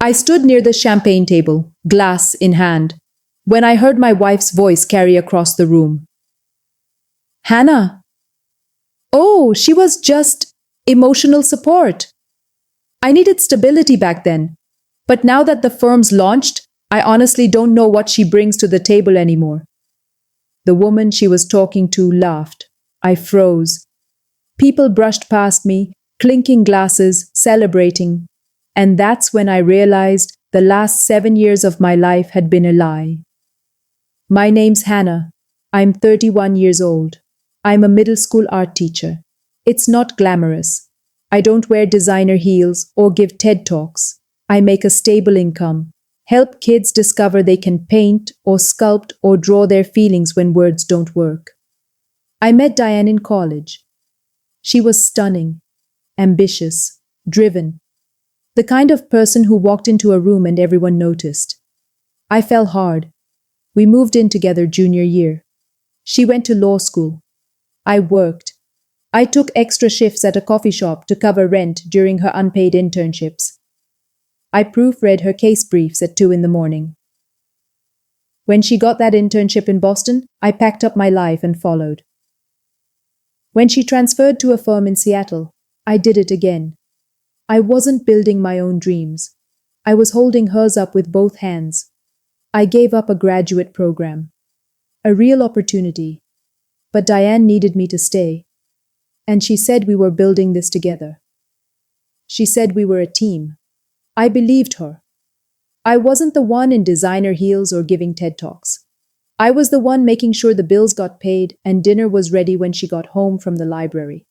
I stood near the champagne table, glass in hand, when I heard my wife's voice carry across the room. Hannah! Oh, she was just emotional support. I needed stability back then. But now that the firm's launched, I honestly don't know what she brings to the table anymore. The woman she was talking to laughed. I froze. People brushed past me, clinking glasses, celebrating. And that's when I realized the last 7 years of my life had been a lie. My name's Hannah. I'm 31 years old. I'm a middle school art teacher. It's not glamorous. I don't wear designer heels or give TED Talks. I make a stable income, help kids discover they can paint or sculpt or draw their feelings when words don't work. I met Diane in college. She was stunning, ambitious, driven, the kind of person who walked into a room and everyone noticed. I fell hard. We moved in together junior year. She went to law school. I worked. I took extra shifts at a coffee shop to cover rent during her unpaid internships. I proofread her case briefs at 2 in the morning. When she got that internship in Boston, I packed up my life and followed. When she transferred to a firm in Seattle, I did it again. I wasn't building my own dreams. I was holding hers up with both hands. I gave up a graduate program, a real opportunity, but Diane needed me to stay. And she said we were building this together. She said we were a team. I believed her. I wasn't the one in designer heels or giving TED Talks. I was the one making sure the bills got paid and dinner was ready when she got home from the library.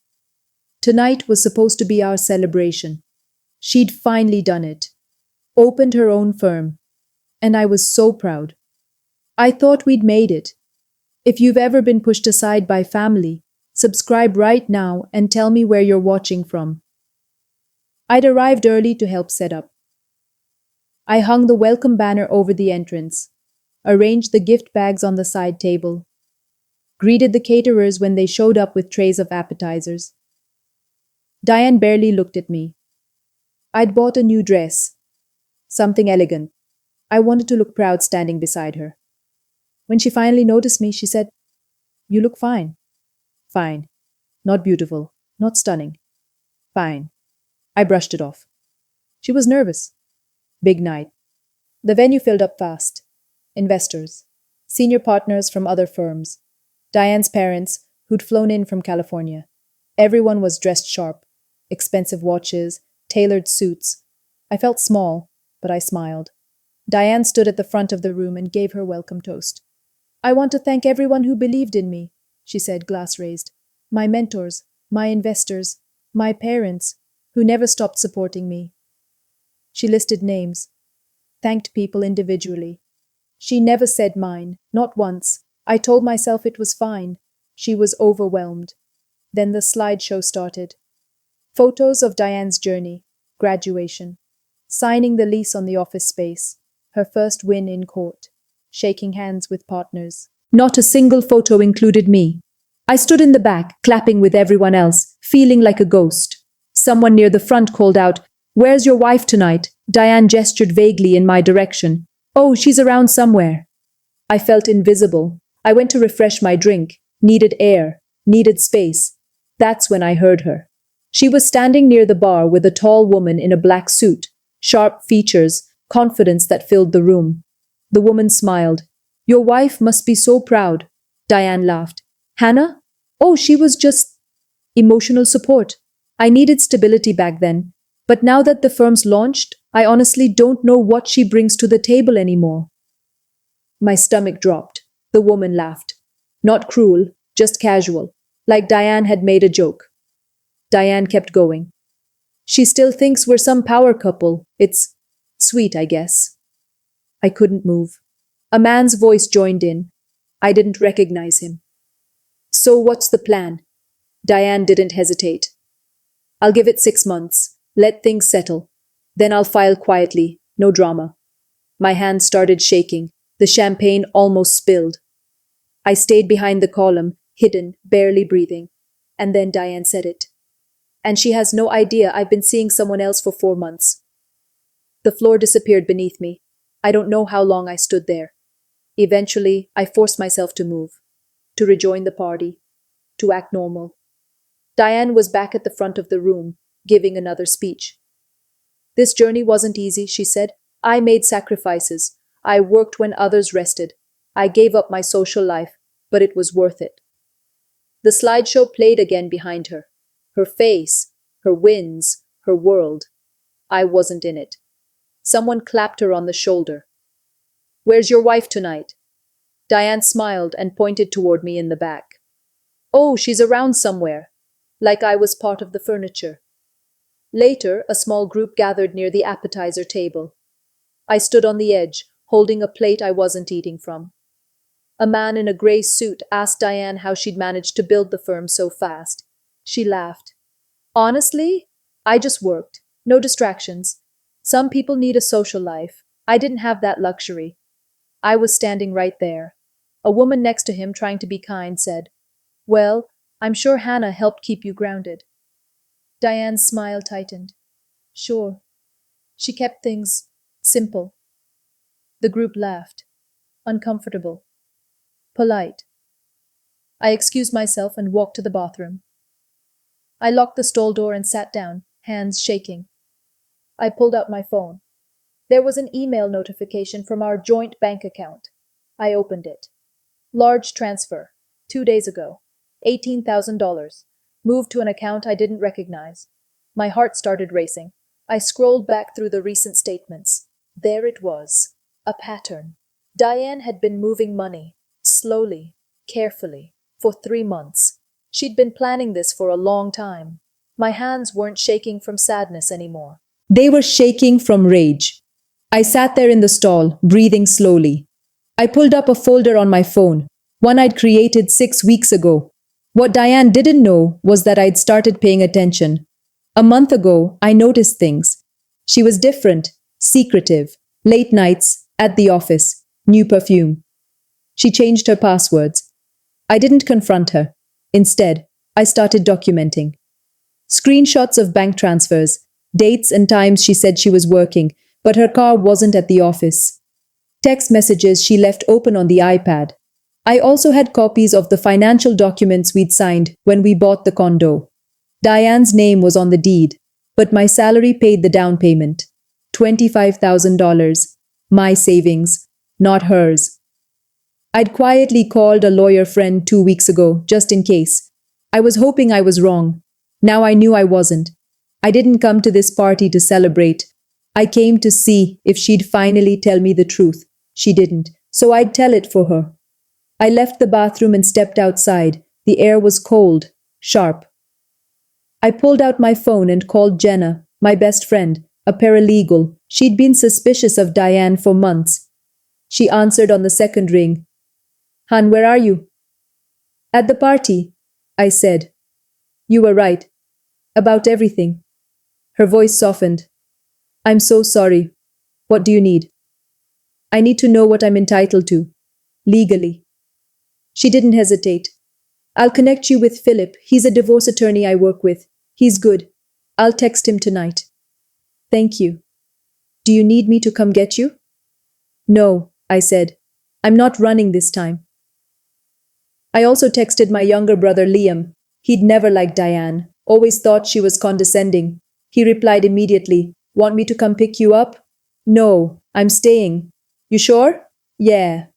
Tonight was supposed to be our celebration. She'd finally done it. Opened her own firm. And I was so proud. I thought we'd made it. If you've ever been pushed aside by family, subscribe right now and tell me where you're watching from. I'd arrived early to help set up. I hung the welcome banner over the entrance, arranged the gift bags on the side table, greeted the caterers when they showed up with trays of appetizers. Diane barely looked at me. I'd bought a new dress, something elegant. I wanted to look proud standing beside her. When she finally noticed me, she said, "You look fine." Fine. Not beautiful. Not stunning. Fine. I brushed it off. She was nervous. Big night. The venue filled up fast. Investors. Senior partners from other firms. Diane's parents, who'd flown in from California. Everyone was dressed sharp. Expensive watches, tailored suits. I felt small, but I smiled. Diane stood at the front of the room and gave her welcome toast. "I want to thank everyone who believed in me," she said, glass raised. "My mentors, my investors, my parents, who never stopped supporting me." She listed names, thanked people individually. She never said mine, not once. I told myself it was fine. She was overwhelmed. Then the slideshow started. Photos of Diane's journey, graduation, signing the lease on the office space, her first win in court, shaking hands with partners. Not a single photo included me. I stood in the back, clapping with everyone else, feeling like a ghost. Someone near the front called out, "Where's your wife tonight?" Diane gestured vaguely in my direction. "Oh, she's around somewhere." I felt invisible. I went to refresh my drink, needed air, needed space. That's when I heard her. She was standing near the bar with a tall woman in a black suit, sharp features, confidence that filled the room. The woman smiled. "Your wife must be so proud." Diane laughed. "Hannah? Oh, she was just emotional support. I needed stability back then. But now that the firm's launched, I honestly don't know what she brings to the table anymore." My stomach dropped. The woman laughed. Not cruel, just casual, like Diane had made a joke. Diane kept going. "She still thinks we're some power couple. It's sweet, I guess." I couldn't move. A man's voice joined in. I didn't recognize him. "So what's the plan?" Diane didn't hesitate. "I'll give it 6 months. Let things settle. Then I'll file quietly. No drama." My hand started shaking. The champagne almost spilled. I stayed behind the column, hidden, barely breathing. And then Diane said it. "And she has no idea I've been seeing someone else for 4 months." The floor disappeared beneath me. I don't know how long I stood there. Eventually, I forced myself to move, to rejoin the party, to act normal. Diane was back at the front of the room, giving another speech. This journey wasn't easy, she said. I made sacrifices. I worked when others rested. I gave up my social life, but it was worth it. The slideshow played again behind her. Her face, her wins, her world. I wasn't in it. Someone clapped her on the shoulder. "Where's your wife tonight?" Diane smiled and pointed toward me in the back. "Oh, she's around somewhere." Like I was part of the furniture. Later, a small group gathered near the appetizer table. I stood on the edge, holding a plate I wasn't eating from. A man in a gray suit asked Diane how she'd managed to build the firm so fast. She laughed. "Honestly, I just worked. No distractions. Some people need a social life. I didn't have that luxury." I was standing right there. A woman next to him, trying to be kind, said, "Well, I'm sure Hannah helped keep you grounded." Diane's smile tightened. "Sure. She kept things simple." The group laughed. Uncomfortable. Polite. I excused myself and walked to the bathroom. I locked the stall door and sat down, hands shaking. I pulled out my phone. There was an email notification from our joint bank account. I opened it. Large transfer. 2 days ago. $18,000. Moved to an account I didn't recognize. My heart started racing. I scrolled back through the recent statements. There it was. A pattern. Diane had been moving money. Slowly. Carefully. For 3 months. She'd been planning this for a long time. My hands weren't shaking from sadness anymore. They were shaking from rage. I sat there in the stall, breathing slowly. I pulled up a folder on my phone, one I'd created 6 weeks ago. What Diane didn't know was that I'd started paying attention. A month ago, I noticed things. She was different, secretive, late nights, at the office, new perfume. She changed her passwords. I didn't confront her. Instead, I started documenting. Screenshots of bank transfers, dates and times she said she was working, but her car wasn't at the office. Text messages she left open on the iPad. I also had copies of the financial documents we'd signed when we bought the condo. Diane's name was on the deed, but my salary paid the down payment. $25,000. My savings, not hers. I'd quietly called a lawyer friend 2 weeks ago, just in case. I was hoping I was wrong. Now I knew I wasn't. I didn't come to this party to celebrate. I came to see if she'd finally tell me the truth. She didn't, so I'd tell it for her. I left the bathroom and stepped outside. The air was cold, sharp. I pulled out my phone and called Jenna, my best friend, a paralegal. She'd been suspicious of Diane for months. She answered on the second ring. "Han, where are you?" "At the party," I said. "You were right. About everything." Her voice softened. "I'm so sorry. What do you need?" "I need to know what I'm entitled to. Legally." She didn't hesitate. "I'll connect you with Philip. He's a divorce attorney I work with. He's good. I'll text him tonight." "Thank you. Do you need me to come get you?" "No," I said. "I'm not running this time." I also texted my younger brother Liam. He'd never liked Diane, always thought she was condescending. He replied immediately, "Want me to come pick you up?" "No, I'm staying." "You sure?" "Yeah."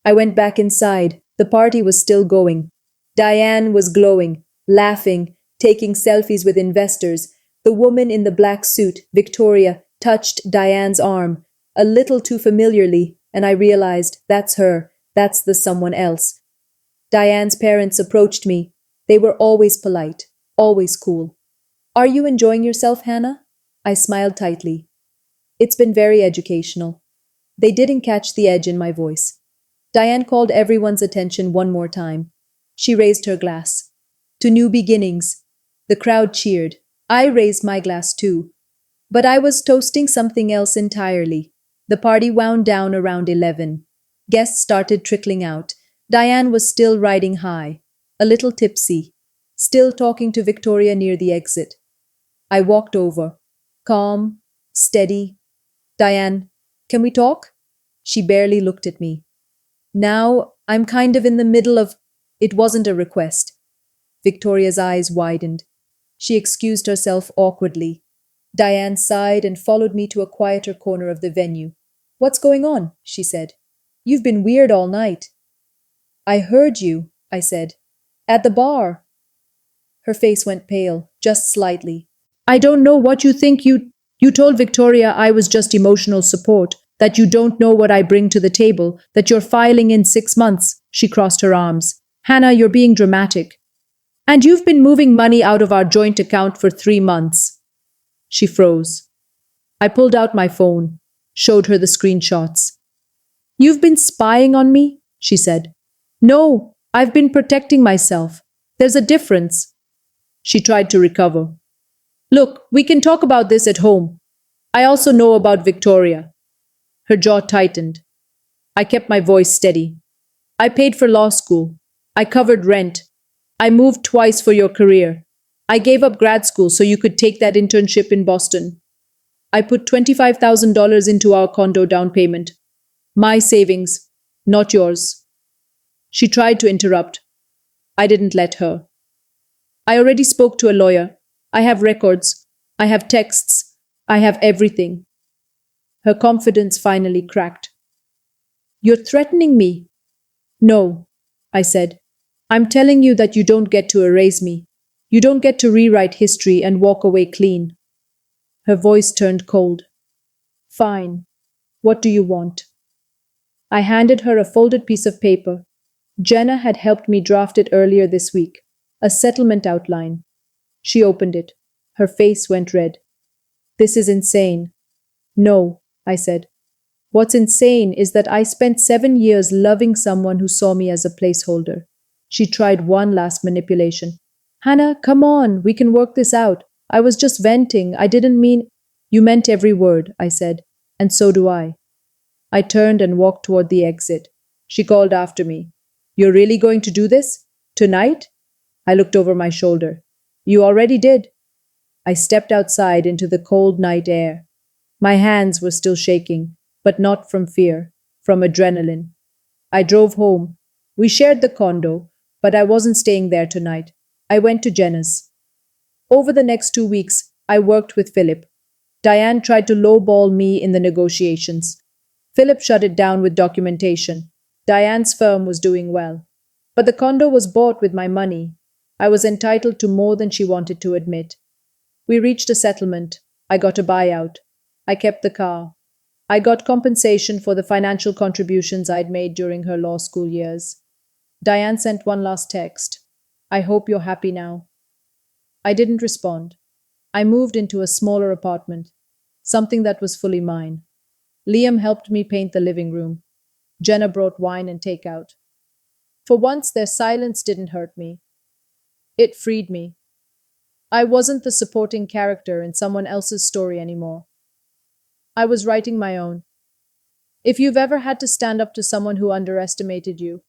I went back inside. The party was still going. Diane was glowing, laughing, taking selfies with investors. The woman in the black suit, Victoria, touched Diane's arm, a little too familiarly, and I realized that's her, that's the someone else. Diane's parents approached me. They were always polite, always cool. "Are you enjoying yourself, Hannah?" I smiled tightly. It's been very educational. They didn't catch the edge in my voice. Diane called everyone's attention one more time. She raised her glass. "To new beginnings." The crowd cheered. I raised my glass too. But I was toasting something else entirely. The party wound down around 11. Guests started trickling out. Diane was still riding high, a little tipsy, still talking to Victoria near the exit. I walked over. Calm, steady. Diane, can we talk? She barely looked at me. Now I'm kind of in the middle of. It wasn't a request. Victoria's eyes widened. She excused herself awkwardly. Diane sighed and followed me to a quieter corner of the venue. What's going on? She said. You've been weird all night. I heard you, I said. At the bar. Her face went pale, just slightly. I don't know what you think you told Victoria I was just emotional support, that you don't know what I bring to the table, that you're filing in 6 months. She crossed her arms. Hannah, you're being dramatic. And you've been moving money out of our joint account for 3 months. She froze. I pulled out my phone, showed her the screenshots. You've been spying on me? She said. No, I've been protecting myself. There's a difference. She tried to recover. Look, we can talk about this at home. I also know about Victoria. Her jaw tightened. I kept my voice steady. I paid for law school. I covered rent. I moved twice for your career. I gave up grad school so you could take that internship in Boston. I put $25,000 into our condo down payment. My savings, not yours. She tried to interrupt. I didn't let her. I already spoke to a lawyer. I have records. I have texts. I have everything. Her confidence finally cracked. You're threatening me. No, I said. I'm telling you that you don't get to erase me. You don't get to rewrite history and walk away clean. Her voice turned cold. Fine. What do you want? I handed her a folded piece of paper. Jenna had helped me draft it earlier this week. A settlement outline. She opened it. Her face went red. This is insane. No, I said. What's insane is that I spent 7 years loving someone who saw me as a placeholder. She tried one last manipulation. Hannah, come on, we can work this out. I was just venting. I didn't mean. You meant every word, I said. And so do I. I turned and walked toward the exit. She called after me. You're really going to do this? Tonight? I looked over my shoulder. You already did. I stepped outside into the cold night air. My hands were still shaking, but not from fear, from adrenaline. I drove home. We shared the condo, but I wasn't staying there tonight. I went to Jenna's. Over the next 2 weeks, I worked with Philip. Diane tried to lowball me in the negotiations. Philip shut it down with documentation. Diane's firm was doing well. But the condo was bought with my money. I was entitled to more than she wanted to admit. We reached a settlement. I got a buyout. I kept the car. I got compensation for the financial contributions I'd made during her law school years. Diane sent one last text. I hope you're happy now. I didn't respond. I moved into a smaller apartment, something that was fully mine. Liam helped me paint the living room. Jenna brought wine and takeout. For once, their silence didn't hurt me. It freed me. I wasn't the supporting character in someone else's story anymore. I was writing my own. If you've ever had to stand up to someone who underestimated you,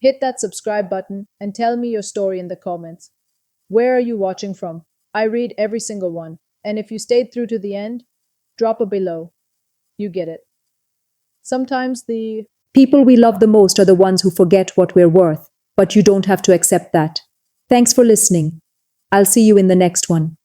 hit that subscribe button and tell me your story in the comments. Where are you watching from? I read every single one. And if you stayed through to the end, drop a below. You get it. Sometimes the people we love the most are the ones who forget what we're worth, but you don't have to accept that. Thanks for listening. I'll see you in the next one.